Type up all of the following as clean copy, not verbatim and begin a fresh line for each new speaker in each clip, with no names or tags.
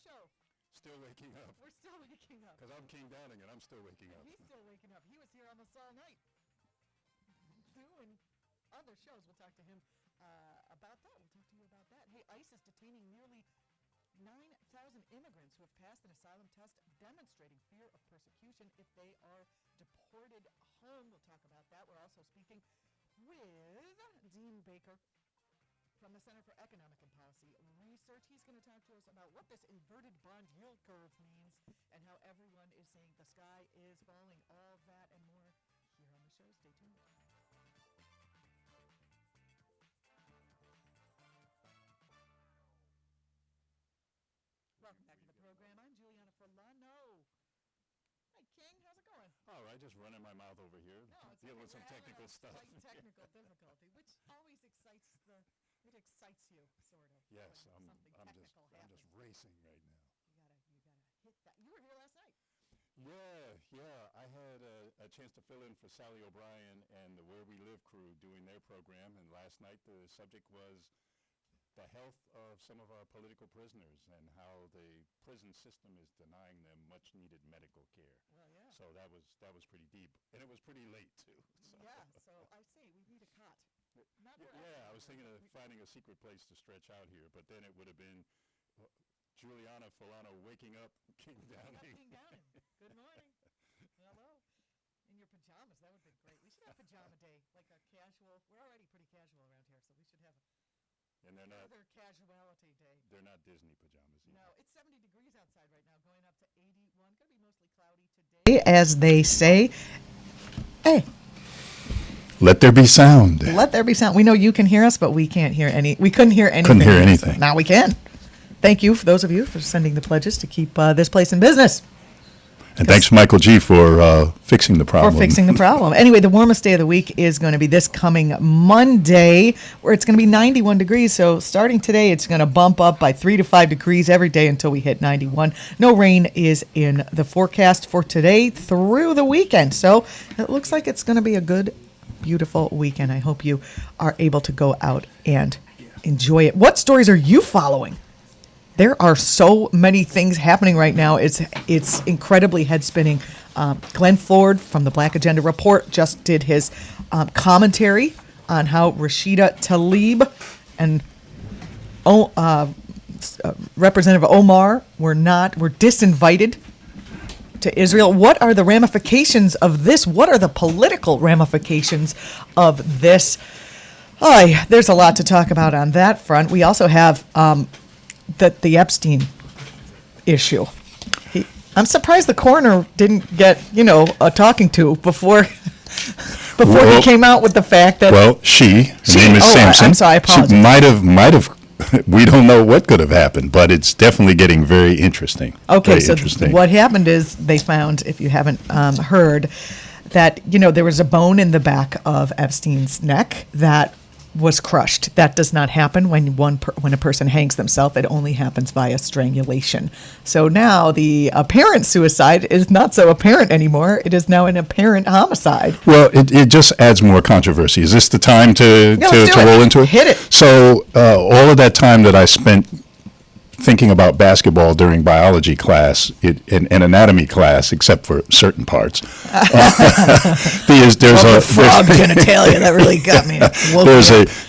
show.
Still waking up.
We're still waking up.
Because I'm King Downing and I'm still waking up.
He's still waking up. He was here almost all night doing other shows. We'll talk to him about that. We'll talk to you about that. Hey, ICE is detaining nearly 9,000 immigrants who have passed an asylum test demonstrating fear of persecution if they are deported home. We'll talk about that. We're also speaking with Dean Baker from the Center for Economic and Policy Research. He's going to talk to us about what this inverted bond yield curve means and how everyone is saying the sky is falling. All that and more here on the show. Stay tuned. Welcome back to the program. I'm Julianna Forlano. Hi, King. How's it going?
All right, just running my mouth over here, dealing with some technical stuff.
Technical difficulty, which always excites it excites you, sort of.
Yes, I'm just racing right now.
You gotta hit that. You were here last night.
Yeah. I had a chance to fill in for Sally O'Brien and the Where We Live crew doing their program, and last night the subject was the health of some of our political prisoners and how the prison system is denying them much-needed medical care.
Well, yeah.
So that was pretty deep, and it was pretty late too. So.
Yeah. So I say we need a cot.
I was thinking of finding a secret place to stretch out here, but then it would have been Julianna Forlano waking up, King Downing.
King Downing. Good morning. Hello. In your pajamas, that would be great. We should have pajama day, like a casual. We're already pretty casual around here, so we should have another casuality day.
They're not Disney pajamas either.
No, it's 70 degrees outside right now, going up to 81. Going to be mostly cloudy today, as they say. Hey.
Let there be sound.
Let there be sound. We know you can hear us, but we can't hear any. We couldn't hear anything.
Couldn't hear anything.
Now we can. Thank you for those of you for sending the pledges to keep this place in business.
And thanks, Michael G., for fixing the problem.
Anyway, the warmest day of the week is going to be this coming Monday, where it's going to be 91 degrees. So starting today, it's going to bump up by 3 to 5 degrees every day until we hit 91. No rain is in the forecast for today through the weekend. So it looks like it's going to be a good, beautiful weekend. I hope you are able to go out and enjoy it. What stories are you following? There are so many things happening right now. It's incredibly head-spinning. Glenn Ford from the Black Agenda Report just did his commentary on how Rashida Tlaib and Representative Omar were disinvited to Israel. What are the ramifications of this? What are the political ramifications of this? There's a lot to talk about on that front. We also have the Epstein issue. I'm surprised the coroner didn't get, a talking to before he came out with the fact that.
Well, her name is Sampson.
I'm sorry, I apologize.
She might have. We don't know what could have happened, but it's definitely getting very interesting.
Okay, so what happened is they found, if you haven't heard, that there was a bone in the back of Epstein's neck that was crushed. That does not happen when a person hangs themselves. It only happens via strangulation. So now the apparent suicide is not so apparent anymore. It is now an apparent homicide.
Well, it just adds more controversy. Is this the time to roll into it?
Hit it.
So all of that time that I spent thinking about basketball during biology class and anatomy class, except for certain parts. There's
a frog genitalia that really got me.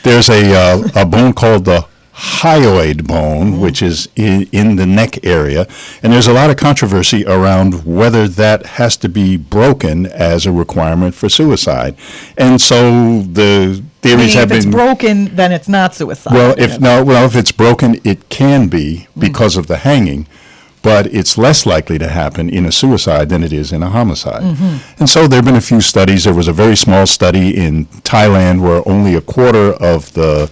There's a bone called the hyoid bone, which is in the neck area, and there's a lot of controversy around whether that has to be broken as a requirement for suicide, and so the theories have been.
If it's broken, then it's not suicide.
Well, if it's broken, it can be because of the hanging, but it's less likely to happen in a suicide than it is in a homicide. Mm-hmm. And so there have been a few studies. There was a very small study in Thailand where only a quarter of the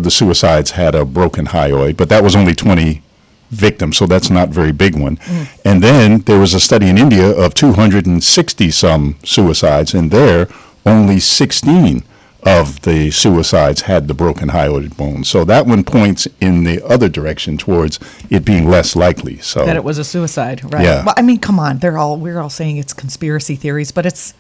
suicides had a broken hyoid, but that was only 20 victims, so that's not a very big one. And then there was a study in India of 260 some suicides, and there only 16 of the suicides had the broken hyoid bone. So that one points in the other direction towards it being less likely. So
that it was a suicide, right?
Yeah.
Well, I mean, come on, we're all saying it's conspiracy theories, but it's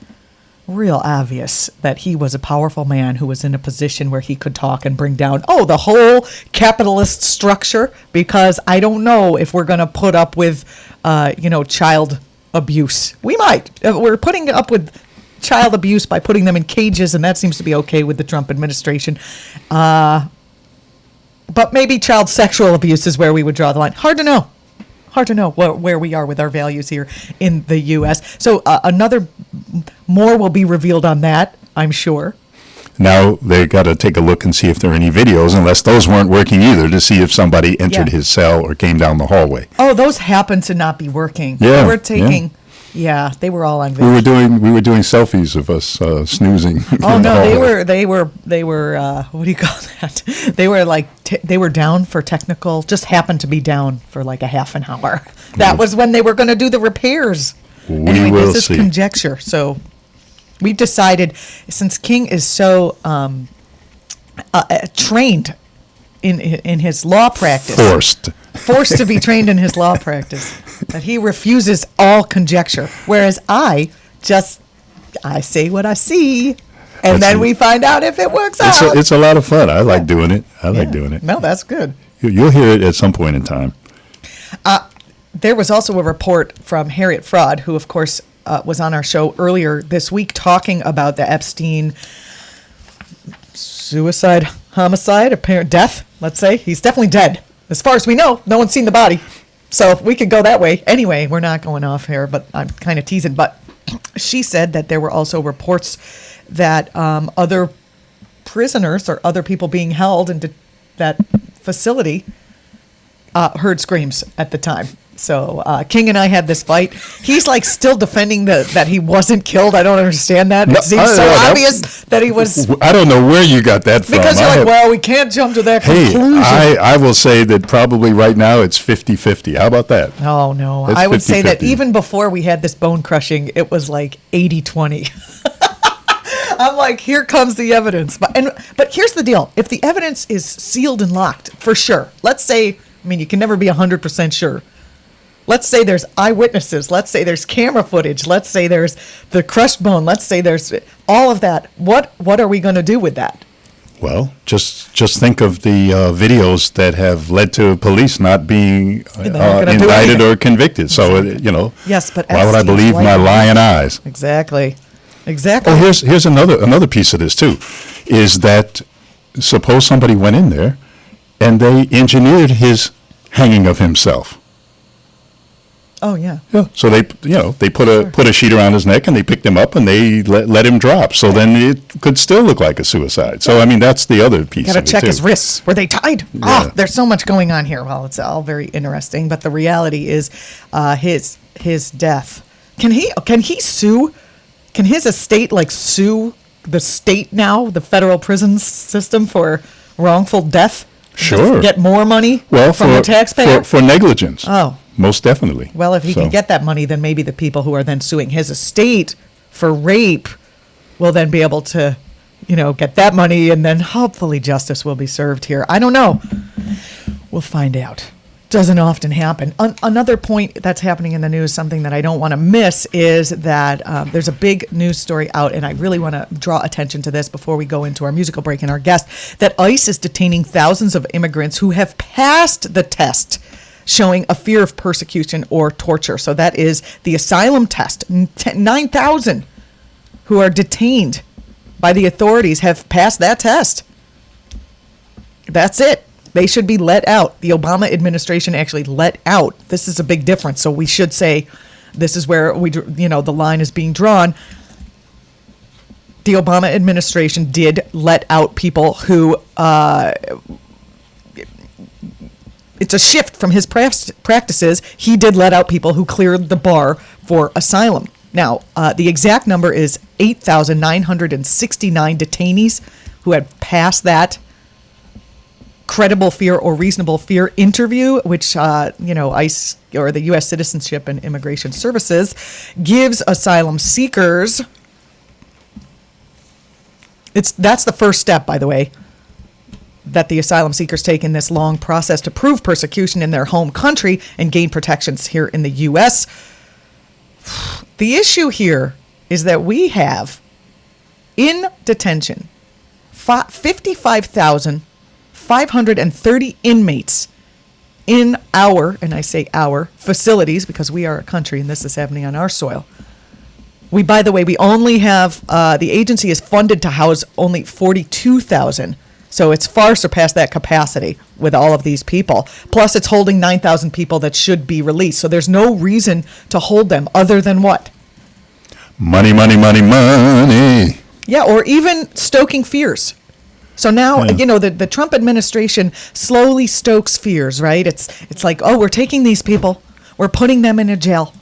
real obvious that he was a powerful man who was in a position where he could talk and bring down, the whole capitalist structure, because I don't know if we're going to put up with, child abuse. We might. We're putting up with child abuse by putting them in cages, and that seems to be okay with the Trump administration. But maybe child sexual abuse is where we would draw the line. Hard to know. Hard to know where we are with our values here in the U.S. So more will be revealed on that, I'm sure.
Now they got to take a look and see if there are any videos, unless those weren't working either, to see if somebody entered his cell or came down the hallway.
Oh, those happen to not be working.
Yeah,
we're taking. Yeah, they were all on video.
We were doing selfies of us snoozing.
Oh no, they were. What do you call that? They were like they were down for technical. Just happened to be down for like a half an hour. That was when they were going to do the repairs. Anyway,
will
this is conjecture. So we've decided, since King is so trained in his law practice, forced to be trained in his law practice, that he refuses all conjecture, whereas I say what I see, and then we find out if it works out.
It's a lot of fun. I like doing it. I like doing it.
No, that's good.
You'll hear it at some point in time.
There was also a report from Harriet Fraud, who, of course, was on our show earlier this week talking about the Epstein suicide, homicide, apparent death, let's say. He's definitely dead. As far as we know, no one's seen the body. So we could go that way. Anyway, we're not going off here, but I'm kind of teasing. But she said that there were also reports that other prisoners or other people being held in that facility heard screams at the time. So King and I had this fight. He's like still defending that he wasn't killed. I don't understand that. It seems so obvious that he was.
I don't know where you got that from.
Because you're like, we can't jump to that conclusion.
I will say that probably right now it's 50-50. How about that?
Oh, no.
It's
I would say
50-50.
that even before we had this bone crushing, it was like 80-20. I'm like, here comes the evidence. But here's the deal. If the evidence is sealed and locked, for sure. Let's say, you can never be 100% sure. Let's say there's eyewitnesses. Let's say there's camera footage. Let's say there's the crushed bone. Let's say there's all of that. What are we going to do with that?
Well, just think of the videos that have led to police not being indicted or convicted. So,
Yes, but
why would I believe my lying eyes?
Exactly.
Oh, here's another piece of this too, is that suppose somebody went in there and they engineered his hanging of himself.
Oh yeah.
Yeah. So they put a sheet around his neck and they picked him up and they let him drop. So then it could still look like a suicide. So that's the other piece.
Got to check his wrists. Were they tied?
Yeah.
There's so much going on here. Well, it's all very interesting, but the reality is, his death. Can he sue? Can his estate sue the state now, the federal prison system, for wrongful death?
Sure.
Get more money from the taxpayer
for negligence.
Oh.
Most definitely.
Well, if he can get that money, then maybe the people who are then suing his estate for rape will then be able to, get that money, and then hopefully justice will be served here. I don't know. We'll find out. Doesn't often happen. Another point that's happening in the news, something that I don't want to miss, is that there's a big news story out, and I really want to draw attention to this before we go into our musical break and our guest, that ICE is detaining thousands of immigrants who have passed the test showing a fear of persecution or torture. So that is the asylum test. 9,000 who are detained by the authorities have passed that test. That's it. They should be let out. The Obama administration actually let out. This is a big difference. So we should say this is where the line is being drawn. The Obama administration did let out people who it's a shift from his practices. He did let out people who cleared the bar for asylum. Now, the exact number is 8,969 detainees who had passed that credible fear or reasonable fear interview, which, ICE, or the U.S. Citizenship and Immigration Services, gives asylum seekers. That's the first step, by the way, that the asylum seekers take in this long process to prove persecution in their home country and gain protections here in the U.S. The issue here is that we have in detention, 55,530 inmates in our, and I say our, facilities, because we are a country and this is happening on our soil. By the way, we only have, the agency is funded to house only 42,000. So it's far surpassed that capacity with all of these people. Plus, it's holding 9,000 people that should be released. So there's no reason to hold them other than what?
Money, money, money, money.
Yeah, or even stoking fears. So now, the Trump administration slowly stokes fears, right? It's like, oh, we're taking these people, we're putting them in a jail.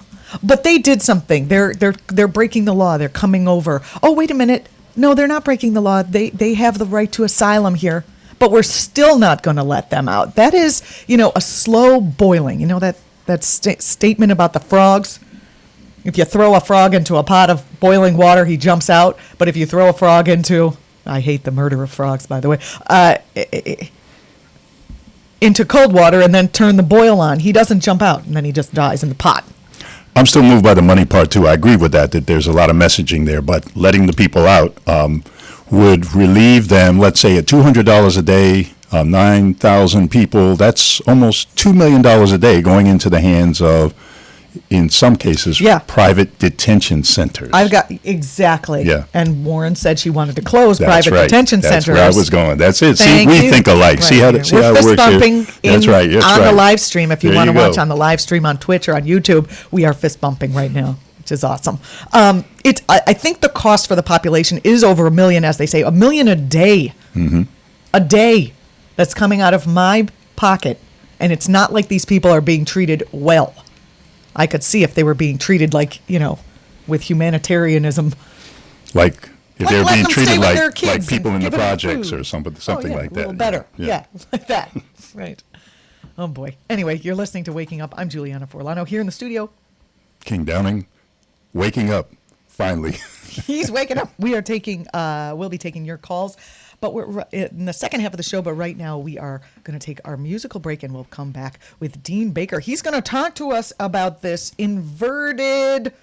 But they did something. They're breaking the law. They're coming over. Oh, wait a minute. No, they're not breaking the law. They have the right to asylum here, but we're still not going to let them out. That is, a slow boiling. That statement about the frogs. If you throw a frog into a pot of boiling water, he jumps out. But if you throw a frog into, I hate the murder of frogs, by the way, into cold water and then turn the boil on, he doesn't jump out, and then he just dies in the pot.
I'm still moved by the money part too. I agree with that there's a lot of messaging there, but letting the people out would relieve them. Let's say at $200 a day, 9,000 people. That's almost $2 million a day going into the hands of, in some cases, private detention centers.
I've got exactly.
Yeah.
And Warren said she wanted to close private detention centers.
That's where I was going. That's it.
Thank
we
you.
think alike.
Right.
See how
We're
it works
fist bumping
here. That's right.
on the live stream. If you
There
want to
you go.
watch on the live stream on Twitch or on YouTube, we are fist bumping right now, which is awesome. I think the cost for the population is over $1 million, as they say, $1 million a day.
Mm-hmm.
A day that's coming out of my pocket, and it's not like these people are being treated well. I could see if they were being treated like, with humanitarianism.
Like if they were being treated like people in the
give them
projects
food.
or something like that.
A little better. Yeah, like that. Right. Oh, boy. Anyway, you're listening to Waking Up. I'm Julianna Forlano here in the studio.
King Downing, waking up, finally.
He's waking up. We'll be taking your calls. But we're in the second half of the show, but right now we are going to take our musical break and we'll come back with Dean Baker. He's going to talk to us about this inverted,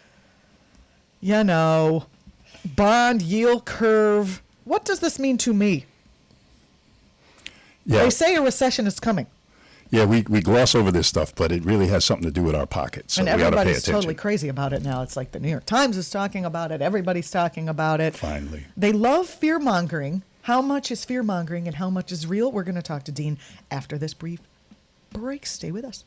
bond yield curve. What does this mean to me?
Yeah.
They say a recession is coming.
Yeah, we gloss over this stuff, but it really has something to do with our pockets. So
and
we got to pay
everybody's
attention.
totally crazy about it now. It's like the New York Times is talking about it. Everybody's talking about it.
Finally.
They love fear-mongering. How much is fear-mongering and how much is real? We're going to talk to Dean after this brief break. Stay with us.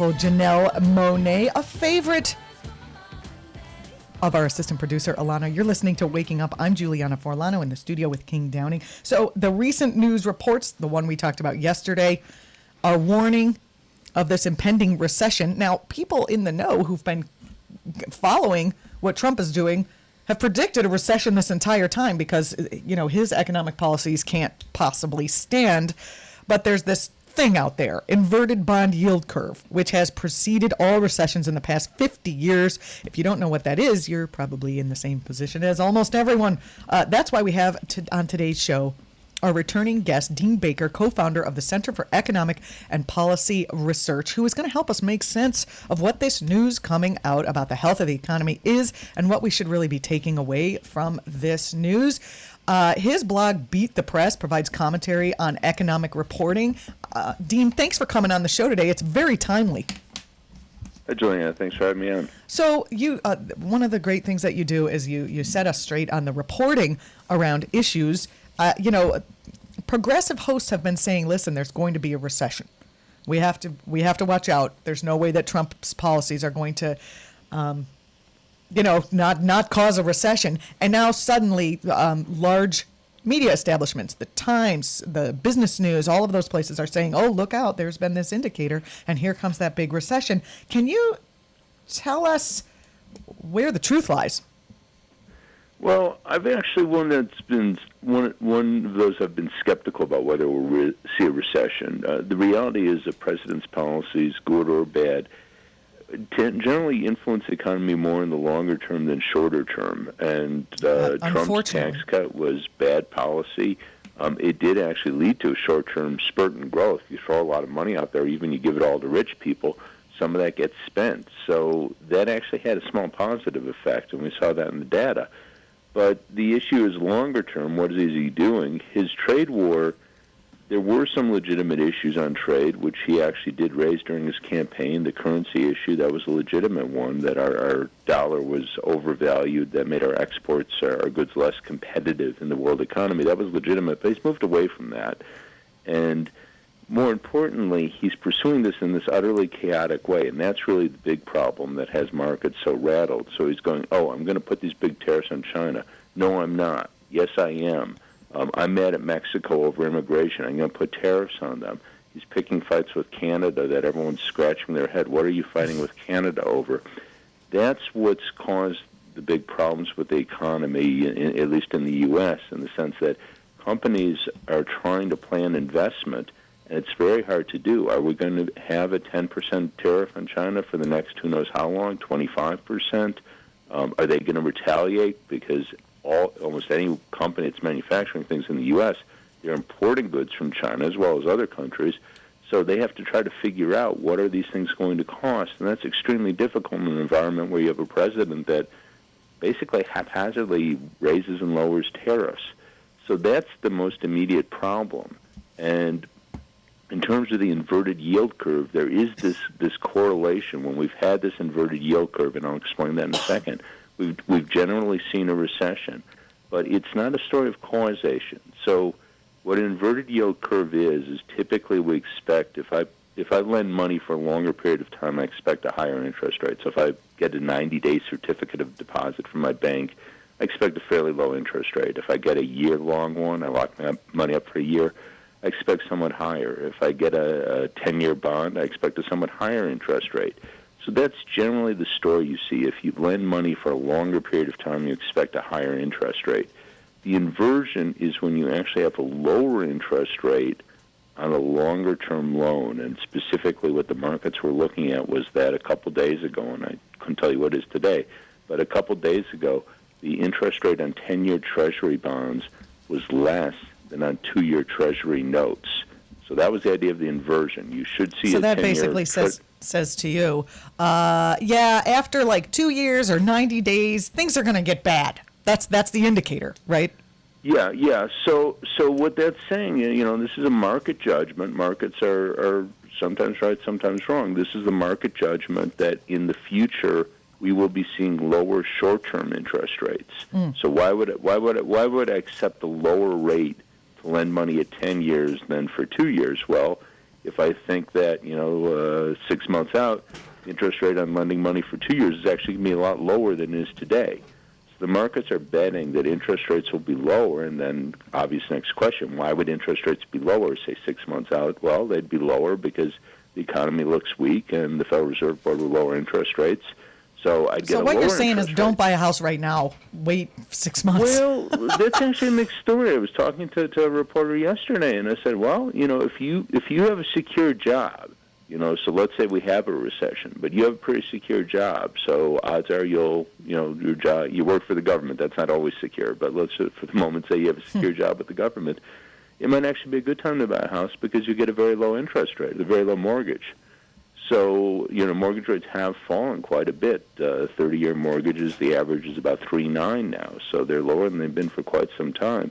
wonderful Janelle Monet, a favorite of our assistant producer, Alana. You're listening to Waking Up. I'm Julianna Forlano in the studio with King Downing. So the recent news reports, the one we talked about yesterday, are warning of this impending recession. Now, people in the know who've been following what Trump is doing have predicted a recession this entire time because, his economic policies can't possibly stand. But there's this thing out there, inverted bond yield curve, which has preceded all recessions in the past 50 years. If you don't know what that is, you're probably in the same position as almost everyone. That's why we have on today's show our returning guest, Dean Baker, co-founder of the Center for Economic and Policy Research, who is going to help us make sense of what this news coming out about the health of the economy is and what we should really be taking away from this news. His blog, Beat the Press, provides commentary on economic reporting. Dean, thanks for coming on the show today. It's very timely.
Hi, Julianna. Thanks for having me on.
So you, one of the great things that you do is you set us straight on the reporting around issues. Progressive hosts have been saying, listen, there's going to be a recession. We have to watch out. There's no way that Trump's policies are going to, not cause a recession. And now suddenly, large media establishments, the Times, the Business News, all of those places are saying, oh, look out, there's been this indicator, and here comes that big recession. Can you tell us where the truth lies?
Well, I've actually one of those I've been skeptical about whether we'll see a recession. The reality is that president's policies, good or bad, generally influence the economy more in the longer term than shorter term. And Trump's tax cut was bad policy. It did actually lead to a short-term spurt in growth. You throw a lot of money out there, even you give it all to rich people, some of that gets spent. So that actually had a small positive effect, and we saw that in the data. But the issue is longer term. What is he doing? His trade war, there were some legitimate issues on trade, which he actually did raise during his campaign. The currency issue, that was a legitimate one, that our dollar was overvalued, that made our exports, our goods less competitive in the world economy. That was legitimate, but he's moved away from that. And more importantly, he's pursuing this in this utterly chaotic way, and that's really the big problem that has markets so rattled. So he's going, I'm going to put these big tariffs on China. No, I'm not. Yes, I am. I'm mad at Mexico over immigration. I'm going to put tariffs on them. He's picking fights with Canada that everyone's scratching their head. What are you fighting with Canada over? That's what's caused the big problems with the economy, at least in the U.S., in the sense that companies are trying to plan investment, and it's very hard to do. Are we going to have a 10% tariff on China for the next who knows how long, 25%? Are they going to retaliate? Because almost any company that's manufacturing things in the U.S., they're importing goods from China as well as other countries. So they have to try to figure out what are these things going to cost. And that's extremely difficult in an environment where you have a president that basically haphazardly raises and lowers tariffs. So that's the most immediate problem. And in terms of the inverted yield curve, there is this correlation. When we've had this inverted yield curve, and I'll explain that in a second, we've generally seen a recession. But it's not a story of causation. So what an inverted yield curve is typically we expect, if I lend money for a longer period of time, I expect a higher interest rate. So if I get a 90-day certificate of deposit from my bank, I expect a fairly low interest rate. If I get a year-long one, I lock my money up for a year, I expect somewhat higher. If I get a 10-year bond, I expect a somewhat higher interest rate. So that's generally the story you see. If you lend money for a longer period of time, you expect a higher interest rate. The inversion is when you actually have a lower interest rate on a longer-term loan, and specifically what the markets were looking at was that a couple days ago, and I couldn't tell you what it is today, but a couple days ago, the interest rate on 10-year Treasury bonds was less than on 2-year Treasury notes. So that was the idea of the inversion. You should see.
So that basically says to you, after like 2 years or 90 days, things are going to get bad. That's the indicator, right?
Yeah. So what that's saying, this is a market judgment. Markets are sometimes right, sometimes wrong. This is the market judgment that in the future we will be seeing lower short-term interest rates. So why would I accept a lower rate to lend money at 10 years than for 2 years? Well, if I think that 6 months out, the interest rate on lending money for 2 years is actually going to be a lot lower than it is today. So the markets are betting that interest rates will be lower, and then obvious next question, why would interest rates be lower, say 6 months out? Well, they'd be lower because the economy looks weak and the Federal Reserve Board will lower interest rates. So I'd get
So
a
what
lower
you're saying is
interest
don't
rate.
buy a house right now. Wait 6 months.
Well, that's actually a mixed story. I was talking to a reporter yesterday, and I said, well, if you have a secure job, so let's say we have a recession, but you have a pretty secure job, so odds are your job, you work for the government. That's not always secure, but let's for the moment say you have a secure job with the government. It might actually be a good time to buy a house because you get a very low interest rate, a very low mortgage. So, mortgage rates have fallen quite a bit. 30-year mortgages, the average is about 3.9 now, so they're lower than they've been for quite some time.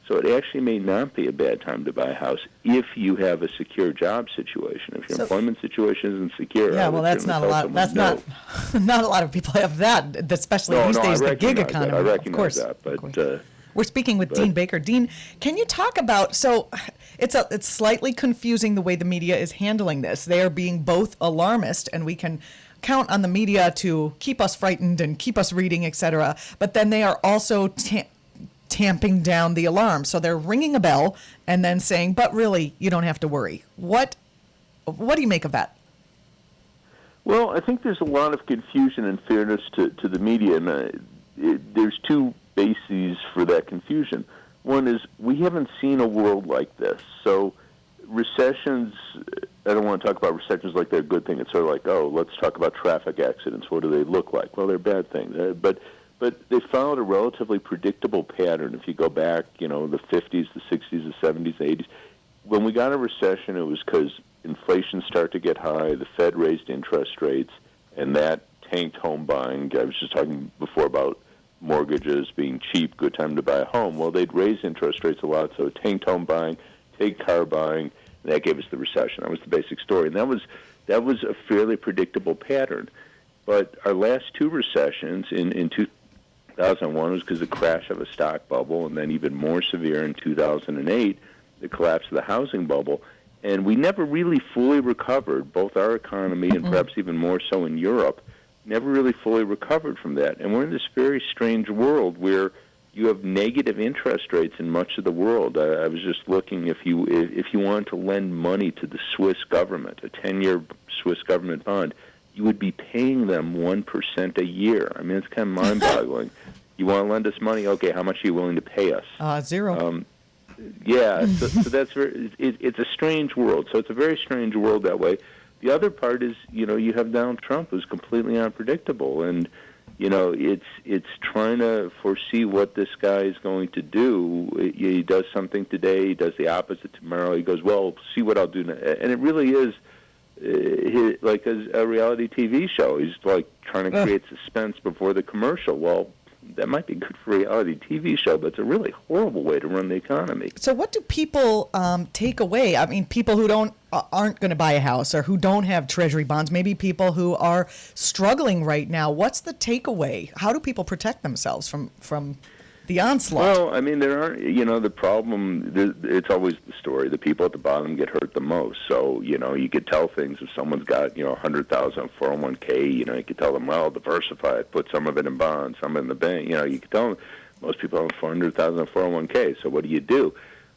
So it actually may not be a bad time to buy a house if you have a secure job situation. If your employment situation isn't secure,
yeah, well, that's not a lot. That's not a lot of people have that, especially these days, the gig economy.
I recognize
that,
but
we're speaking with Dean Baker. Dean, can you talk about, so it's slightly confusing the way the media is handling this. They are being both alarmist, and we can count on the media to keep us frightened and keep us reading, etc. But then they are also tamping down the alarm. So they're ringing a bell and then saying, but really, you don't have to worry. What do you make of that?
Well, I think there's a lot of confusion and fairness to the media, and there's two bases for that confusion. One is we haven't seen a world like this. So recessions, I don't want to talk about recessions like they're a good thing. It's sort of like, oh, let's talk about traffic accidents. What do they look like? Well, they're bad things. But they followed a relatively predictable pattern. If you go back, the 50s, the 60s, the 70s, the 80s, when we got a recession, it was because inflation started to get high, the Fed raised interest rates, and that tanked home buying. I was just talking before about mortgages being cheap, good time to buy a home. Well, they'd raise interest rates a lot, so it tanked home buying, tanked car buying, and that gave us the recession. That was the basic story, and that was a fairly predictable pattern. But our last two recessions in 2001 was because of the crash of a stock bubble, and then even more severe in 2008, the collapse of the housing bubble. And we never really fully recovered, both our economy and perhaps even more so in Europe, never really fully recovered from that. And we're in this very strange world where you have negative interest rates in much of the world. I was just looking, if you wanted to lend money to the Swiss government, a 10-year Swiss government bond, you would be paying them 1% a year. I mean, it's kind of mind-boggling. You want to lend us money? Okay, how much are you willing to pay us?
Zero.
Yeah, so that's it's a strange world. So it's a very strange world that way. The other part is, you have Donald Trump, who's completely unpredictable, and it's trying to foresee what this guy is going to do. He does something today, he does the opposite tomorrow. He goes, well, see what I'll do now. And it really is like a reality TV show. He's like trying to create suspense before the commercial. Well, that might be good for a reality TV show, but it's a really horrible way to run the economy.
So what do people take away? I mean, people who aren't going to buy a house or who don't have treasury bonds, maybe people who are struggling right now. What's the takeaway? How do people protect themselves from the onslaught?
Well, I mean, there are, the problem, it's always the story. The people at the bottom get hurt the most. So, you could tell things if someone's got, 100,000 401k, you could tell them, well, diversify it, put some of it in bonds, some in the bank. You could tell them, most people have 400,000 401k, so what do you do?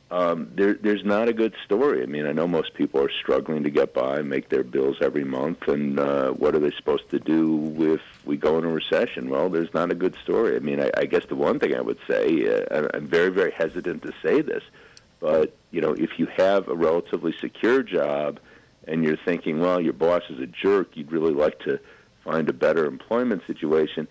There's not a good story. I mean, I know most people are struggling to get by, make their bills every month, and what are they supposed to do if we go into a recession? Well, there's not a good story. I mean, I guess the one thing I would say, I'm very, very hesitant to say this, but, if you have a relatively secure job and you're thinking, well, your boss is a jerk, you'd really like to find a better employment situation,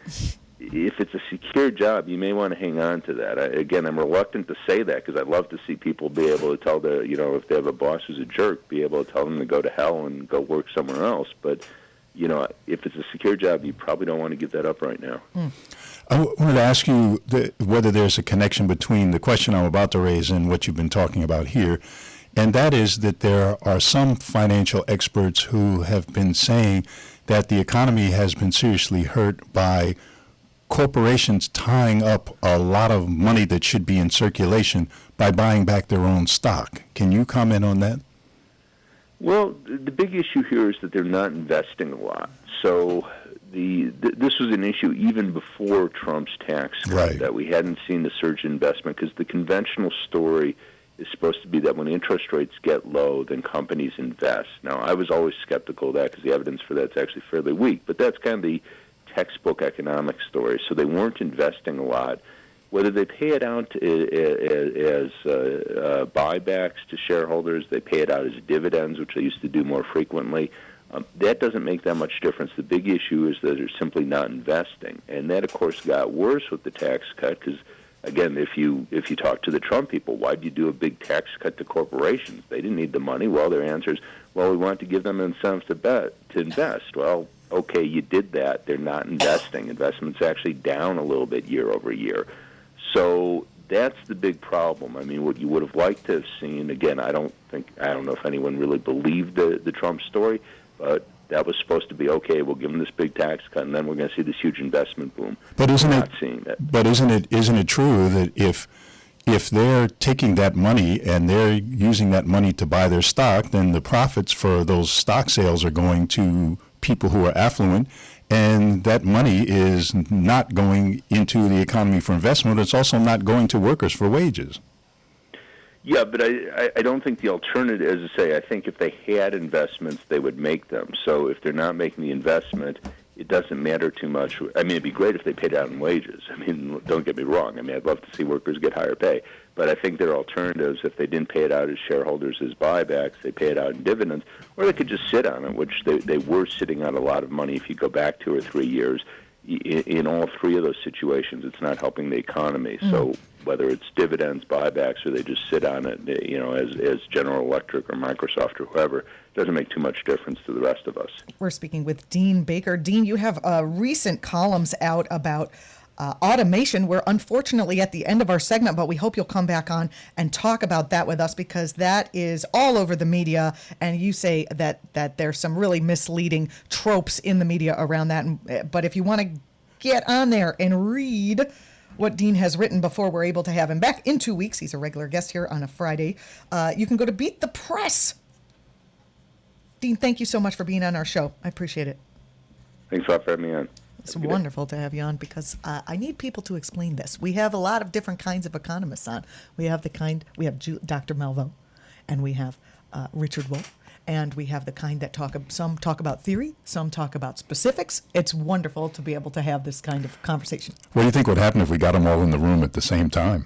if it's a secure job, you may want to hang on to that. I'm reluctant to say that because I'd love to see people be able to tell if they have a boss who's a jerk, be able to tell them to go to hell and go work somewhere else. But, if it's a secure job, you probably don't want to give that up right now.
I wanted to ask you whether there's a connection between the question I'm about to raise and what you've been talking about here, and that is that there are some financial experts who have been saying that the economy has been seriously hurt by corporations tying up a lot of money that should be in circulation by buying back their own stock. Can you comment on that?
Well, the big issue here is that they're not investing a lot. So this was an issue even before Trump's tax cut,
Right.
that we hadn't seen the surge in investment, because the conventional story is supposed to be that when interest rates get low, then companies invest. Now, I was always skeptical of that because the evidence for that's actually fairly weak, but that's kind of the textbook economic story. So they weren't investing a lot. Whether they pay it out as buybacks to shareholders, they pay it out as dividends, which they used to do more frequently, that doesn't make that much difference. The big issue is that they're simply not investing. And that, of course, got worse with the tax cut because, again, if you talk to the Trump people, why'd you do a big tax cut to corporations? They didn't need the money. Well, their answer is, well, we wanted to give them incentives to invest. Well, okay, you did that. They're not investing. Investment's actually down a little bit year over year. So that's the big problem. I mean, what you would have liked to have seen, again, I don't know if anyone really believed the Trump story, but that was supposed to be, okay, we'll give them this big tax cut, and then we're going to see this huge investment boom.
But isn't
We're
it?
not seeing that.
But isn't it true that if they're taking that money and they're using that money to buy their stock, then the profits for those stock sales are going to people who are affluent, and that money is not going into the economy for investment. It's also not going to workers for wages.
Yeah, but I don't think the alternative, as I say, I think if they had investments, they would make them. So if they're not making the investment, it doesn't matter too much. I mean, it'd be great if they paid out in wages. I mean, don't get me wrong. I mean, I'd love to see workers get higher pay. But I think there are alternatives. If they didn't pay it out as shareholders as buybacks, they pay it out in dividends, or they could just sit on it, which they were sitting on a lot of money if you go back 2 or 3 years. In all three of those situations, it's not helping the economy. So whether it's dividends, buybacks, or they just sit on it, as General Electric or Microsoft or whoever, it doesn't make too much difference to the rest of us.
We're speaking with Dean Baker. Dean, you have recent columns out about automation. We're unfortunately at the end of our segment, but we hope you'll come back on and talk about that with us, because that is all over the media, and you say that there's some really misleading tropes in the media around that. But if you want to get on there and read what Dean has written before we're able to have him back in 2 weeks, he's a regular guest here on a Friday, you can go to Beat the Press. Dean, thank you so much for being on our show. I appreciate it.
Thanks a lot for having me on.
It's wonderful to have you on, because I need people to explain this. We have a lot of different kinds of economists on. We have Dr. Melvo, and we have Richard Wolff, and we have the kind that some talk about theory, some talk about specifics. It's wonderful to be able to have this kind of conversation.
What do you think would happen if we got them all in the room at the same time?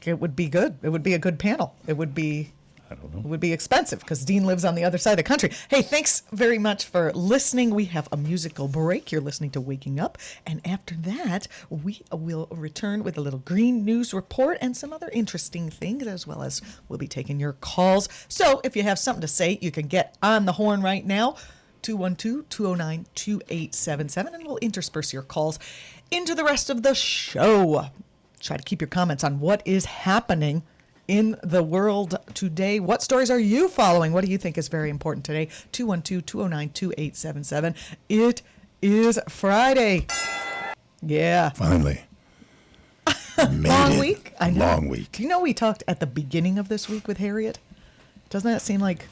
It would be good. It would be a good panel. It would be
I don't know.
It would be expensive because Dean lives on the other side of the country. Hey, thanks very much for listening. We have a musical break. You're listening to Waking Up. And after that, we will return with a little green news report and some other interesting things, as well as we'll be taking your calls. So if you have something to say, you can get on the horn right now, 212-209-2877, and we'll intersperse your calls into the rest of the show. Try to keep your comments on what is happening in the world today. What stories are you following? What do you think is very important today? 212-209-2877. It is Friday. Yeah.
Finally.
Long week? I know.
Long week.
You know, we talked at the beginning of this week with Harriet. Doesn't that seem like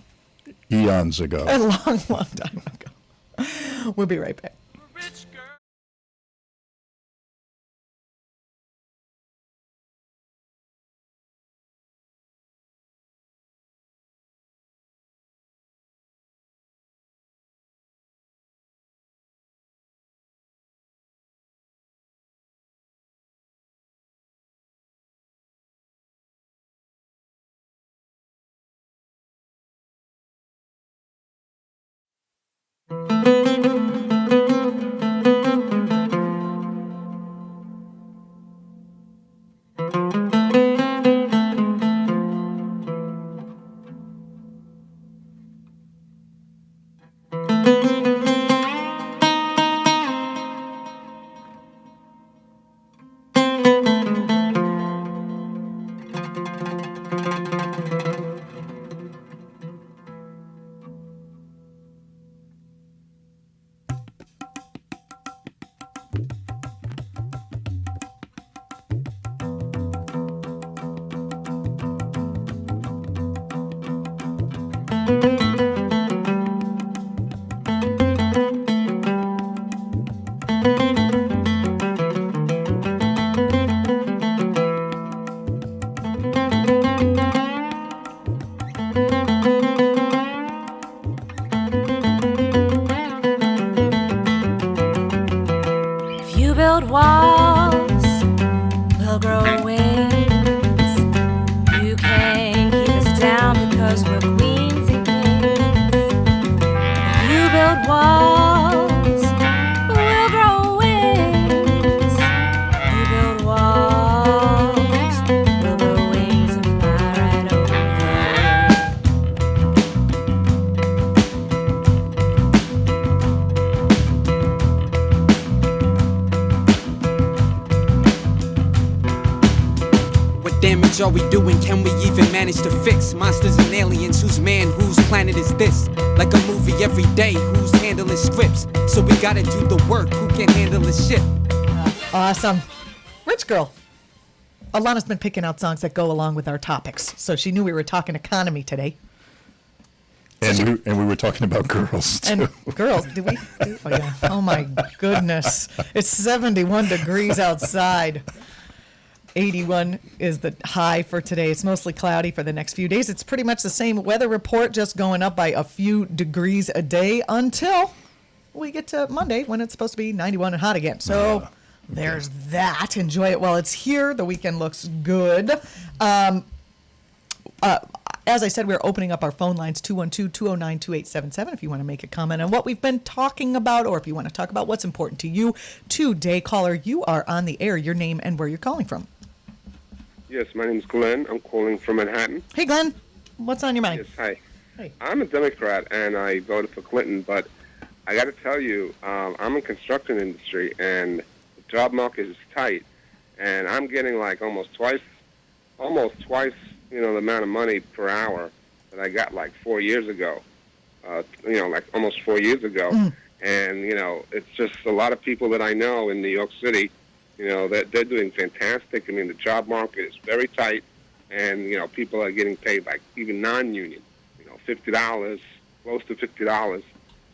Eons ago.
a long, long time ago? We'll be right back.
build walls, we'll grow wings. You can't keep us down because we're queens and kings. You build walls, we'll grow wings. You build walls, we'll grow wings and fly right over.
What damage are we doing? Can we even manage to fix monsters and aliens? Whose man, whose planet is this? Like a movie every day, who's handling scripts? So we gotta do the work, who can handle the shit?
Awesome. Rich girl. Alana's been picking out songs that go along with our topics, so she knew we were talking economy today.
And we were talking about girls, too.
And girls, did we? Oh, yeah. Oh, my goodness. It's 71 degrees outside. 81 is the high for today. It's mostly cloudy for the next few days. It's pretty much the same weather report, just going up by a few degrees a day until we get to Monday when it's supposed to be 91 and hot again. So there's that. Enjoy it while it's here. The weekend looks good. As I said, we're opening up our phone lines, 212-209-2877, if you want to make a comment on what we've been talking about, or if you want to talk about what's important to you today. Caller, you are on the air. Your name and where you're calling from.
Yes, my name is Glenn. I'm calling from Manhattan.
Hey, Glenn. What's on your mind?
Yes, hi.
Hey.
I'm a Democrat, and I voted for Clinton, but I got to tell you, I'm in construction industry, and the job market is tight, and I'm getting like almost twice, the amount of money per hour that I got like 4 years ago. Like almost 4 years ago. And, it's just a lot of people that I know in New York City, that they're doing fantastic. I mean, the job market is very tight, and, people are getting paid like even non-union, $50, close to $50.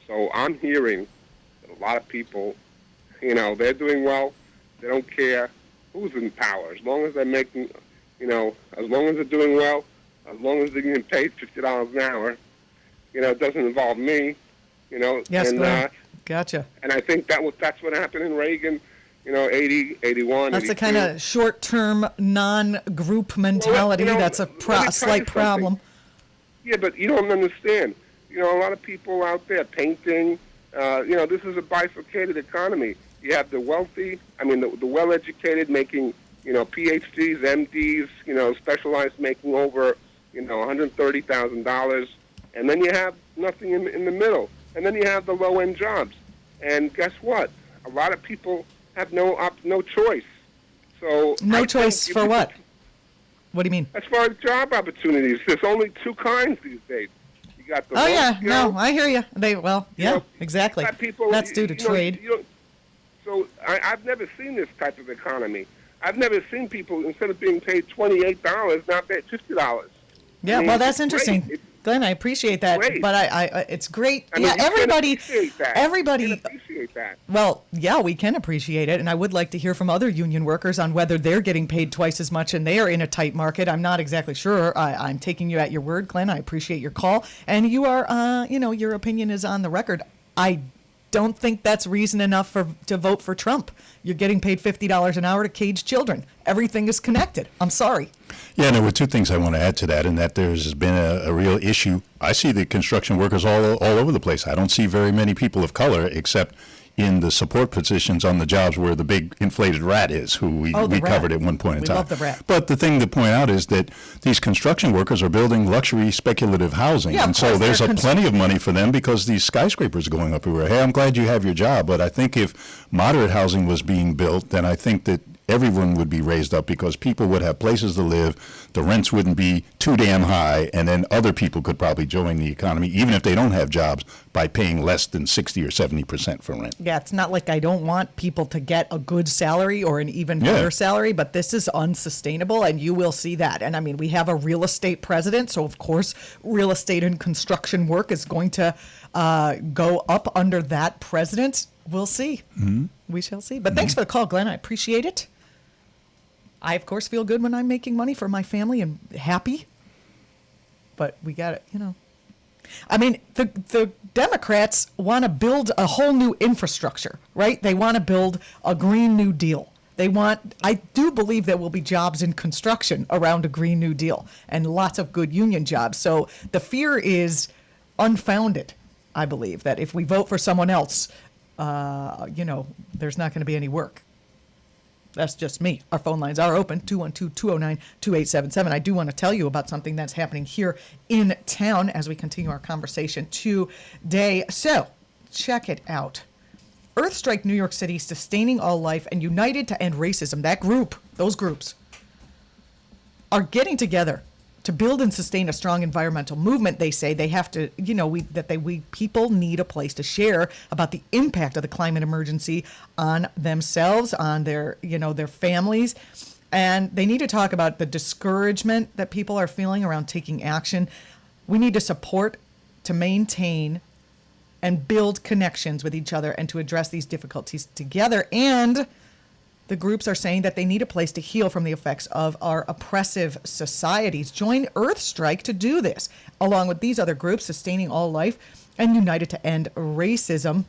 So I'm hearing that a lot of people, they're doing well. They don't care who's in power. As long as they're making, as long as they're doing well, as long as they're getting paid $50 an hour, it doesn't involve me,
Yes,
and,
Glenn. Gotcha.
and I think that's what happened in Reagan, 80, 81,
That's
82.
a kind of short-term, non-group mentality. That's a
let me tell you
slight problem.
something. Yeah, but you don't understand. A lot of people out there painting. This is a bifurcated economy. You have the wealthy, the well-educated making, PhDs, MDs, specialized making over, $130,000. And then you have nothing in the middle. And then you have the low-end jobs. And guess what? A lot of people have no choice. So
No
I
choice
think
for
you-
what? What do you mean?
As far as job opportunities, there's only two kinds these days. You got the
Oh,
low
yeah.
skill,
No, I hear you.
know,
Exactly.
got people,
That's due to trade.
So I've never seen this type of economy. I've never seen people, instead of being paid $28, now paid $50.
Yeah, well, that's
it's great.
interesting. Glenn, I appreciate that,
great.
but I it's great.
I mean,
Yeah,
you can't
everybody,
appreciate that.
everybody.
You can't appreciate that.
Well, yeah, we can appreciate it, and I would like to hear from other union workers on whether they're getting paid twice as much and they are in a tight market. I'm not exactly sure. I'm taking you at your word, Glenn. I appreciate your call, and you are, your opinion is on the record. I don't think that's reason enough to vote for Trump. You're getting paid $50 an hour to cage children. Everything is connected. I'm sorry.
Yeah, there were two things I want to add to that, and that there's been a real issue. I see the construction workers all over the place. I don't see very many people of color except in the support positions on the jobs where the big inflated rat is, who we
rat.
covered at one point in
We
time.
love the rat.
But the thing to point out is that these construction workers are building luxury speculative housing,
Yeah, of
and so
course,
there's
they're
plenty of money for them because these skyscrapers are going up everywhere. Hey, I'm glad you have your job, but I think if moderate housing was being built, then I think that everyone would be raised up because people would have places to live, the rents wouldn't be too damn high, and then other people could probably join the economy, even if they don't have jobs, by paying less than 60 or 70% for rent.
Yeah, it's not like I don't want people to get a good salary or an even
Yeah.
better salary, but this is unsustainable, and you will see that. And I mean, we have a real estate president, so of course, real estate and construction work is going to go up under that president. We'll see. Mm-hmm. We shall see. But thanks for the call, Glenn. I appreciate it. I, of course, feel good when I'm making money for my family and happy. But we got it, I mean, the Democrats want to build a whole new infrastructure, right? They want to build a Green New Deal. I do believe there will be jobs in construction around a Green New Deal and lots of good union jobs. So the fear is unfounded, I believe, that if we vote for someone else, there's not going to be any work. That's just me. Our phone lines are open, 212-209-2877. I do want to tell you about something that's happening here in town as we continue our conversation today. So, check it out. Earthstrike New York City, Sustaining All Life, and United to End Racism, those groups, are getting together to build and sustain a strong environmental movement. They say they have to, people need a place to share about the impact of the climate emergency on themselves, on their families. And they need to talk about the discouragement that people are feeling around taking action. We need to support, to maintain, and build connections with each other and to address these difficulties together. And the groups are saying that they need a place to heal from the effects of our oppressive societies. Join Earthstrike to do this, along with these other groups, Sustaining All Life and United to End Racism.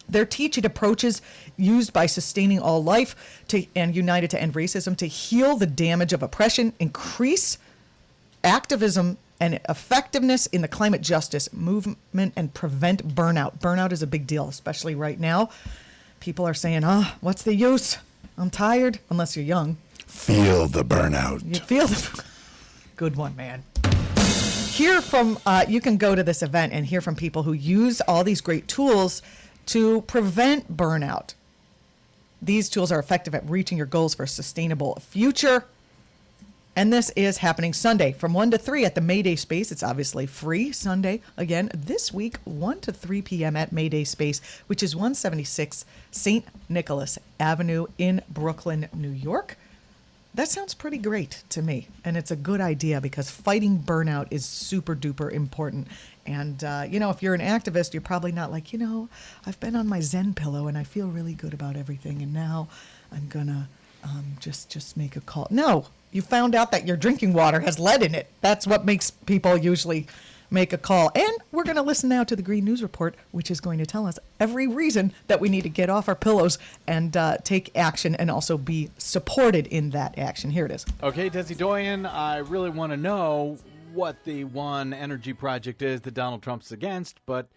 They're teaching approaches used by Sustaining All Life and United to End Racism to heal the damage of oppression, increase activism and effectiveness in the climate justice movement, and prevent burnout. Burnout is a big deal, especially right now. People are saying, what's the use? I'm tired, unless you're young.
Feel the burnout.
You feel the... Good one, man. Hear from, you can go to this event and hear from people who use all these great tools to prevent burnout. These tools are effective at reaching your goals for a sustainable future. And this is happening Sunday from 1 to 3 at the Mayday Space. It's obviously free Sunday. Again, this week, 1 to 3 p.m. at Mayday Space, which is 176 St. Nicholas Avenue in Brooklyn, New York. That sounds pretty great to me. And it's a good idea because fighting burnout is super duper important. And, if you're an activist, you're probably not like, I've been on my Zen pillow and I feel really good about everything. And now I'm going to just make a call. No. You found out that your drinking water has lead in it. That's what makes people usually make a call. And we're going to listen now to the Green News Report, which is going to tell us every reason that we need to get off our pillows and take action and also be supported in that action. Here it is.
Okay, Desi Doyen, I really want to know what the one energy project is that Donald Trump's against, but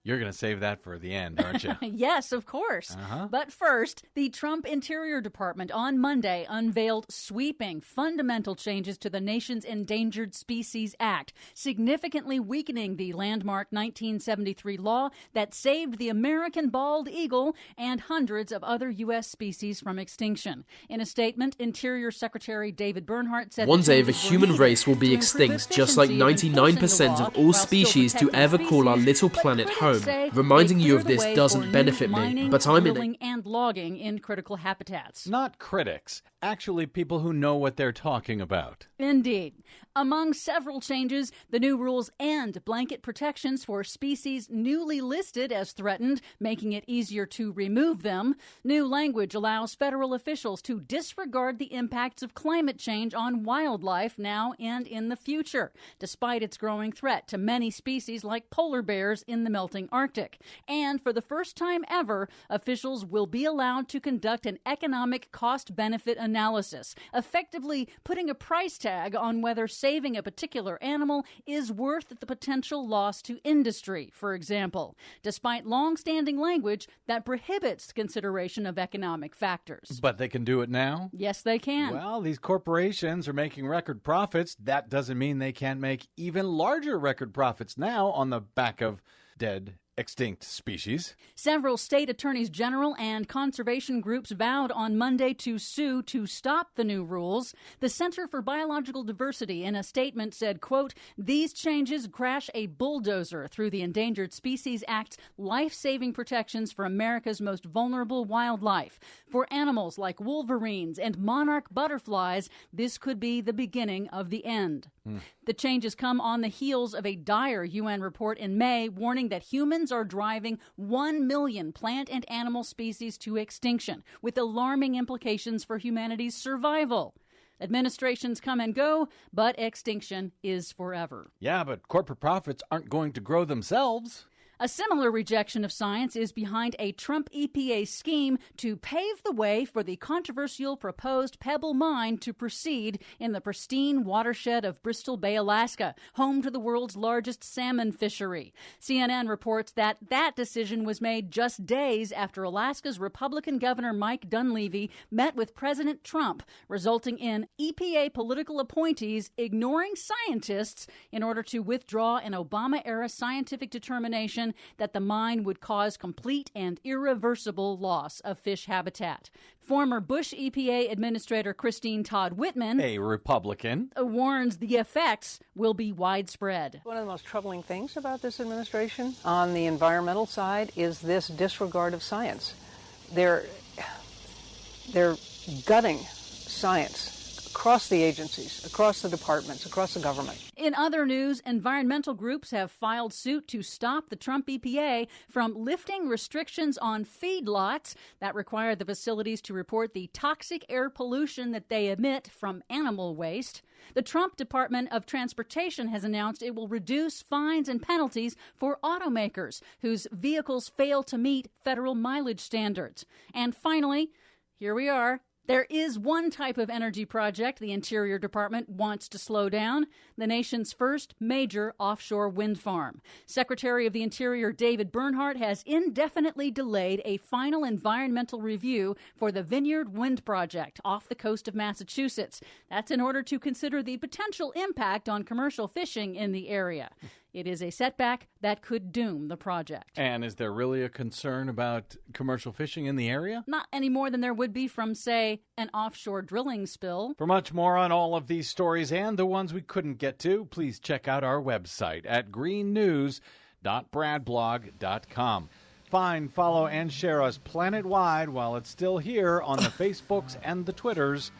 you're going to save that for the end, aren't you?
Yes, of course. But first, the Trump Interior Department on Monday unveiled sweeping, fundamental changes to the nation's Endangered Species Act, significantly weakening the landmark 1973 law that saved the American bald eagle and hundreds of other U.S. species from extinction. In a statement, Interior Secretary David Bernhardt said,
"One day the human race will be extinct, just like 99% of all species to ever call our little planet home. Reminding you of this doesn't benefit me, but I'm in
and logging in critical habitats."
Not critics, actually people who know what they're talking about.
Indeed. Among several changes, the new rules end blanket protections for species newly listed as threatened, making it easier to remove them. New language allows federal officials to disregard the impacts of climate change on wildlife now and in the future, despite its growing threat to many species like polar bears in the melting Arctic. And for the first time ever, officials will be allowed to conduct an economic cost-benefit analysis, effectively putting a price tag on whether saving a particular animal is worth the potential loss to industry, for example, despite long-standing language that prohibits consideration of economic factors.
But they can do it now?
Yes, they can.
Well, these corporations are making record profits. That doesn't mean they can't make even larger record profits now on the back of dead, extinct species.
Several state attorneys general and conservation groups vowed on Monday to sue to stop the new rules. The Center for Biological Diversity in a statement said, quote, "These changes crash a bulldozer through the Endangered Species Act's life-saving protections for America's most vulnerable wildlife. For animals like wolverines and monarch butterflies, this could be the beginning of the end." The changes come on the heels of a dire UN report in May warning that humans are driving 1 million plant and animal species to extinction, with alarming implications for humanity's survival. Administrations come and go, but extinction is forever.
Yeah, but corporate profits aren't going to grow themselves.
A similar rejection of science is behind a Trump EPA scheme to pave the way for the controversial proposed Pebble Mine to proceed in the pristine watershed of Bristol Bay, Alaska, home to the world's largest salmon fishery. CNN reports that decision was made just days after Alaska's Republican Governor Mike Dunleavy met with President Trump, resulting in EPA political appointees ignoring scientists in order to withdraw an Obama-era scientific determination that the mine would cause complete and irreversible loss of fish habitat. Former Bush EPA Administrator Christine Todd Whitman,
a Republican,
warns the effects will be widespread.
One of the most troubling things about this administration on the environmental side is this disregard of science. They're gutting science across the agencies, across the departments, across the government.
In other news, environmental groups have filed suit to stop the Trump EPA from lifting restrictions on feedlots that require the facilities to report the toxic air pollution that they emit from animal waste. The Trump Department of Transportation has announced it will reduce fines and penalties for automakers whose vehicles fail to meet federal mileage standards. And finally, here we are. There is one type of energy project the Interior Department wants to slow down, the nation's first major offshore wind farm. Secretary of the Interior David Bernhardt has indefinitely delayed a final environmental review for the Vineyard Wind Project off the coast of Massachusetts. That's in order to consider the potential impact on commercial fishing in the area. It is a setback that could doom the project.
And is there really a concern about commercial fishing in the area?
Not any more than there would be from, say, an offshore drilling spill.
For much more on all of these stories and the ones we couldn't get to, please check out our website at greennews.bradblog.com. Find, follow, and share us planet-wide while it's still here on the Facebooks and the Twitters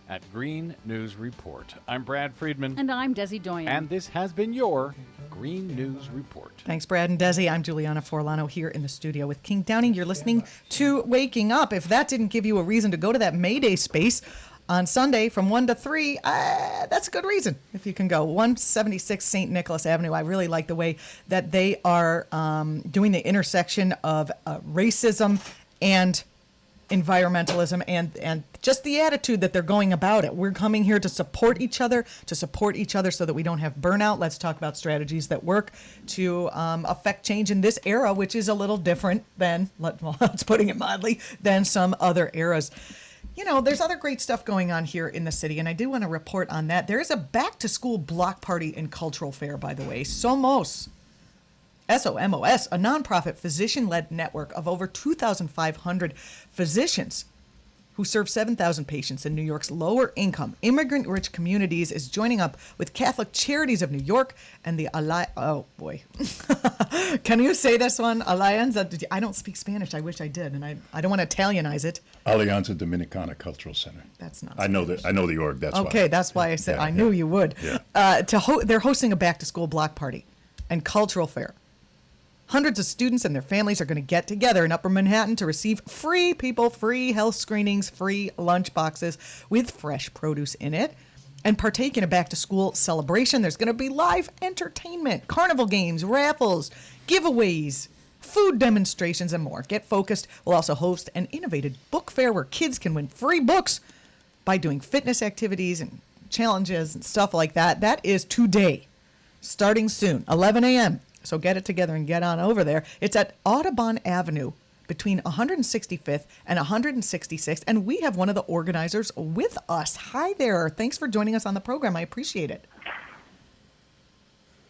at Green News Report. I'm Brad Friedman.
And I'm Desi Doyen.
And this has been your Green News Report.
Thanks, Brad and Desi. I'm Julianna Forlano here in the studio with King Downing. You're listening to Waking Up. If that didn't give you a reason to go to that May Day space on Sunday from 1 to 3, that's a good reason if you can go. 176 St. Nicholas Avenue. I really like the way that they are doing the intersection of racism and environmentalism and just the attitude that they're going about it. We're coming here to support each other so that we don't have burnout. Let's talk about strategies that work to affect change in this era, which is a little different than, let's putting it mildly, than some other eras. You know, there's other great stuff going on here in the city, and I do want to report on that. There is a back-to-school block party and cultural fair, by the way. SOMOS, SOMOS, a nonprofit physician-led network of over 2,500 physicians who serve 7,000 patients in New York's lower-income, immigrant-rich communities, is joining up with Catholic Charities of New York and the Can you say this one? Alianza? I don't speak Spanish. I wish I did, and I don't want to Italianize it.
Alianza Dominicana Cultural Center.
That's not.
I know the org. That's why.
Okay, that's why I said I knew you would.
Yeah.
They're hosting a back-to-school block party and cultural fair. Hundreds of students and their families are going to get together in Upper Manhattan to receive free health screenings, free lunch boxes with fresh produce in it, and partake in a back-to-school celebration. There's going to be live entertainment, carnival games, raffles, giveaways, food demonstrations, and more. Get Focused will also host an innovative book fair where kids can win free books by doing fitness activities and challenges and stuff like that. That is today, starting soon, 11 a.m., So get it together and get on over there. It's at Audubon Avenue between 165th and 166th. And we have one of the organizers with us. Hi there. Thanks for joining us on the program. I appreciate it.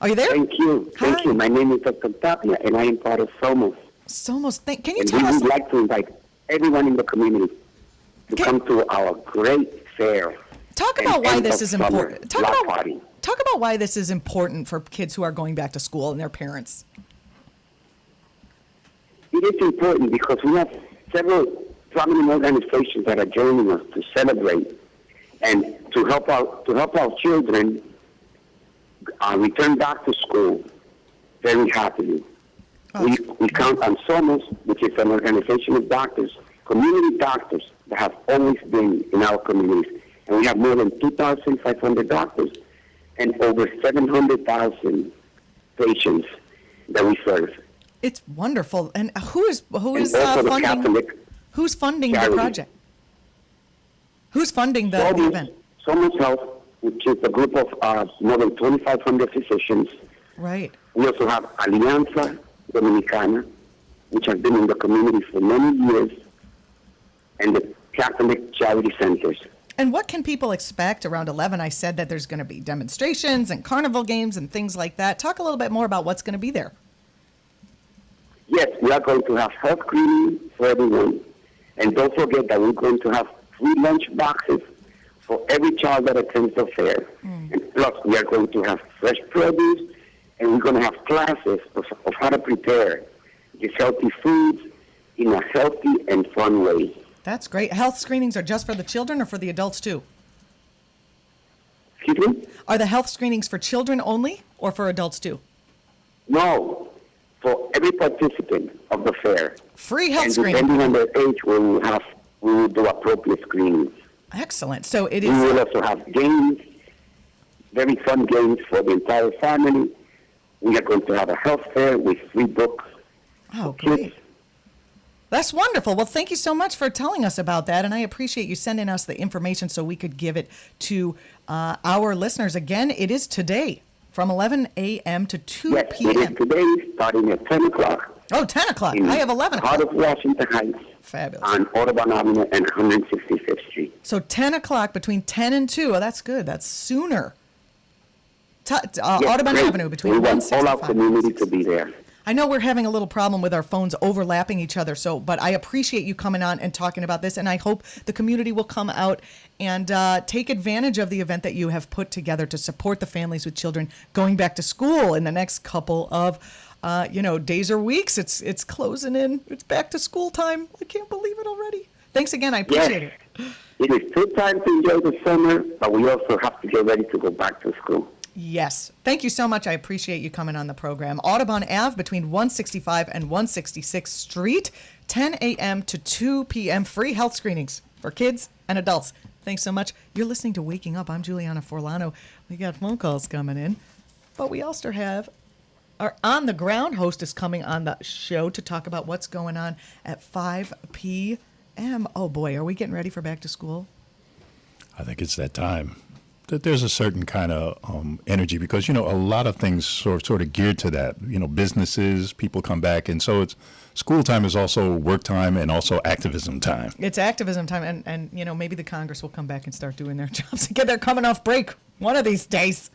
Are you there?
Thank you. Thank you. My name is Dr. Tapia, and I am part of SOMOS.
SOMOS. Can you
and
tell
we
us?
would like to invite everyone in the community to come to our great fair.
Talk about why this is important. Talk
about
why this is important for kids who are going back to school and their parents.
It is important because we have several prominent organizations that are joining us to celebrate and to help our children return back to school very happily. We count on SOMOS, which is an organization of doctors, community doctors that have always been in our communities, And we have more than 2,500 doctors and over 700,000 patients that we serve.
It's wonderful. And who is
also the
funding?
Catholic
Who's funding
charity.
the project? Who's funding the event?
Somos Health, which is a group of more than 2,500 physicians.
Right.
We also have Alianza Dominicana, which has been in the community for many years, and the Catholic Charity Centers.
And what can people expect around 11? I said that there's going to be demonstrations and carnival games and things like that. Talk a little bit more about what's going to be there.
Yes, we are going to have health screening for everyone. And don't forget that we're going to have free lunch boxes for every child that attends the fair. And plus, we are going to have fresh produce, and we're going to have classes of how to prepare these healthy foods in a healthy and fun way.
That's great. Health screenings are just for the children or for the adults too?
Excuse me?
Are the health screenings for children only or for adults too?
No, for every participant of the fair.
Free health
and
screening.
depending on their age, we will do appropriate screenings.
Excellent. So it
We
is.
will also have games, very fun games for the entire family. We are going to have a health fair with free books.
Oh, great. That's wonderful. Well, thank you so much for telling us about that, and I appreciate you sending us the information so we could give it to our listeners. Again, it is today from 11 a.m. to 2
Yes,
p.m.
it is today, starting at 10 o'clock.
Oh, 10 o'clock.
in
I have 11 o'clock.
Heart of Washington Heights
Fabulous.
on Audubon Avenue and 165th Street.
So 10 o'clock between 10 and 2. Oh, that's good. That's sooner.
Yes,
Audubon
great.
Avenue between
We want all our
165
community to be there.
I know we're having a little problem with our phones overlapping each other, but I appreciate you coming on and talking about this, and I hope the community will come out and take advantage of the event that you have put together to support the families with children going back to school in the next couple of days or weeks. It's closing in. It's back to school time. I can't believe it already. Thanks again. I appreciate it.
It is still time to enjoy the summer, but we also have to get ready to go back to school.
Yes. Thank you so much. I appreciate you coming on the program. Audubon Ave between 165 and 166th Street, 10 a.m. to 2 p.m. Free health screenings for kids and adults. Thanks so much. You're listening to Waking Up. I'm Julianna Forlano. We got phone calls coming in, but we also have our on-the-ground host is coming on the show to talk about what's going on at 5 p.m. Oh, boy. Are we getting ready for back to school?
I think it's that time. That there's a certain kind of energy because, a lot of things sort of geared to that. Businesses, people come back. And so it's school time is also work time and also activism time.
It's activism time. And maybe the Congress will come back and start doing their jobs again. They're coming off break one of these days.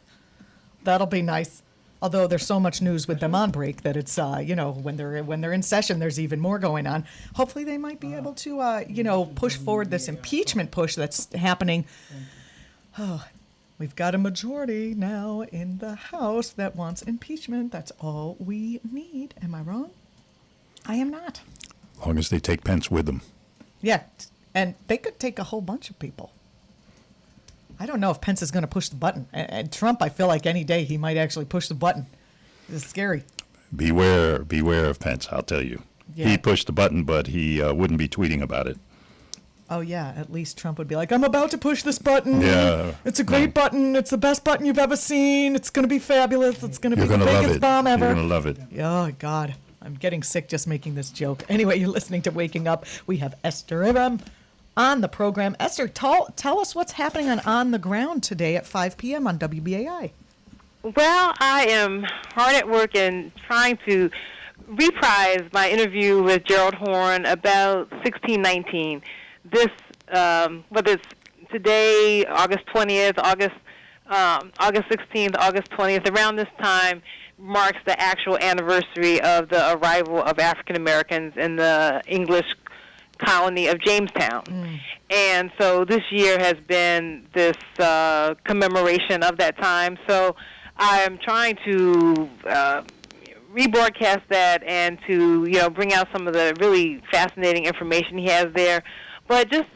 That'll be nice. Although there's so much news with them on break that it's, when they're in session, there's even more going on. Hopefully they might be able to, push forward this impeachment push that's happening. Oh, we've got a majority now in the House that wants impeachment. That's all we need. Am I wrong? I am not.
As long as they take Pence with them.
Yeah, and they could take a whole bunch of people. I don't know if Pence is going to push the button. And Trump, I feel like any day he might actually push the button. It's scary.
Beware of Pence, I'll tell you.
Yeah.
He pushed the button, but he wouldn't be tweeting about it.
Oh, yeah, at least Trump would be like, I'm about to push this button.
Yeah.
It's a great button. It's the best button you've ever seen. It's going to be fabulous. It's going to be the biggest bomb ever.
You're going to love it.
Oh, God. I'm getting sick just making this joke. Anyway, you're listening to Waking Up. We have Esther Iram on the program. Esther, tell us what's happening on the ground today at 5 p.m. on WBAI.
Well, I am hard at work and trying to reprise my interview with Gerald Horne about 1619. This, whether it's today, August 20th, August 16th, August 20th, around this time marks the actual anniversary of the arrival of African Americans in the English colony of Jamestown. And so this year has been this commemoration of that time. So I am trying to rebroadcast that and to bring out some of the really fascinating information he has there. But just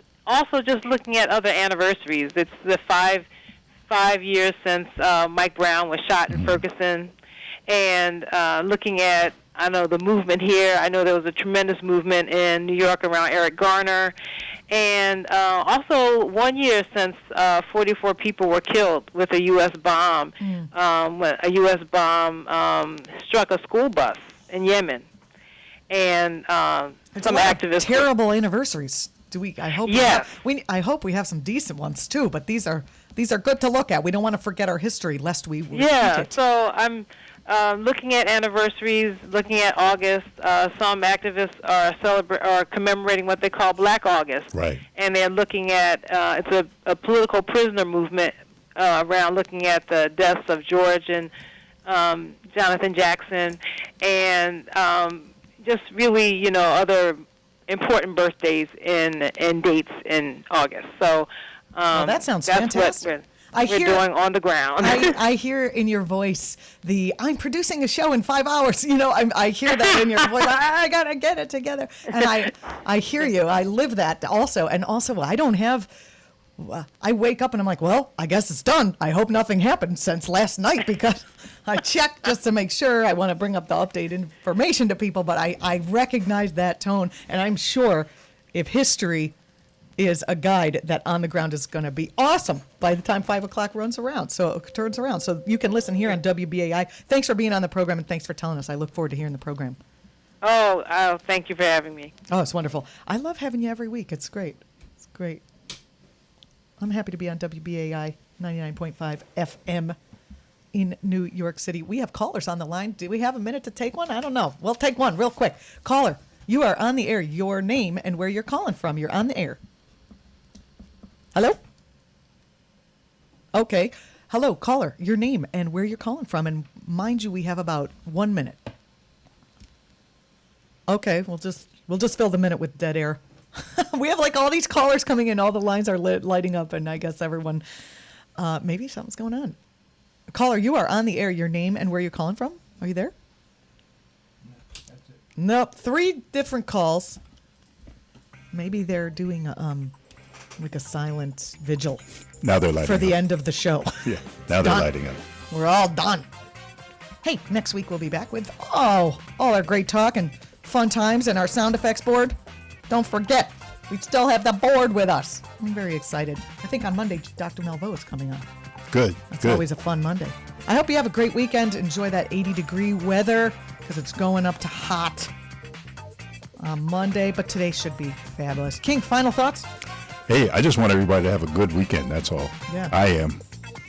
looking at other anniversaries. It's the five years since Mike Brown was shot in Ferguson, and looking at the movement here. I know there was a tremendous movement in New York around Eric Garner, And also 1 year since 44 people were killed with a U.S. bomb. When a U.S. bomb struck a school bus in Yemen. And some activists.
Terrible anniversaries. I hope.
Yes.
I hope we have some decent ones too. But these are good to look at. We don't want to forget our history lest we repeat it.
So I'm looking at anniversaries, looking at August. Some activists are commemorating what they call Black August.
Right.
And they're looking at it's a political prisoner movement around looking at the deaths of George and Jonathan Jackson, and just really other important birthdays and dates in August. So
that sounds
that's
fantastic.
What we're doing on the ground.
I hear in your voice I'm producing a show in 5 hours. I hear that in your voice. I gotta get it together, and I hear you. I live that also, and also I don't have. I wake up and I'm like, well, I guess it's done. I hope nothing happened since last night, because I checked just to make sure. I want to bring up the updated information to people, but I recognize that tone, and I'm sure if history is a guide, that On the Ground is going to be awesome by the time 5 o'clock turns around. So you can listen here on WBAI. Thanks for being on the program, and thanks for telling us. I look forward to hearing the program.
Oh, thank you for having me.
Oh, it's wonderful. I love having you every week. It's great. It's great. I'm happy to be on WBAI 99.5 FM in New York City. We have callers on the line. Do we have a minute to take one? I don't know. We'll take one real quick. Caller, you are on the air. Your name and where you're calling from. You're on the air. Hello? Okay. Hello, caller. Your name and where you're calling from. And mind you, we have about 1 minute. Okay, we'll just fill the minute with dead air. We have all these callers coming in. All the lines are lighting up, and I guess everyone, maybe something's going on. Caller, you are on the air. Your name and where you're calling from. Are you there? Nope. 3 different calls. Maybe they're doing a silent vigil.
Now they're lighting
for the
up.
end of the show.
Yeah. Now they're
Done.
lighting up.
We're all done. Hey, next week we'll be back with all our great talk and fun times and our sound effects board. Don't forget, we still have the board with us. I'm very excited. I think on Monday, Dr. Malveaux is coming on.
Good.
That's always a fun Monday. I hope you have a great weekend. Enjoy that 80-degree weather, because it's going up to hot on Monday, but today should be fabulous. King, final thoughts?
Hey, I just want everybody to have a good weekend. That's all.
Yeah.
I am.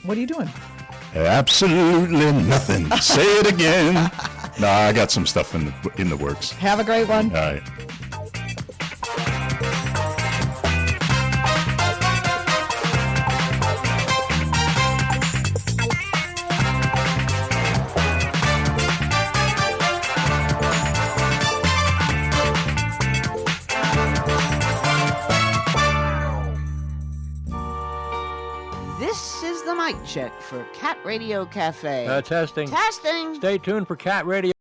What are you doing?
Absolutely nothing. Say it again. No, I got some stuff in the works.
Have a great one.
All right.
This is the mic check for Cat Radio Cafe.
Testing.
Testing.
Stay tuned for Cat Radio.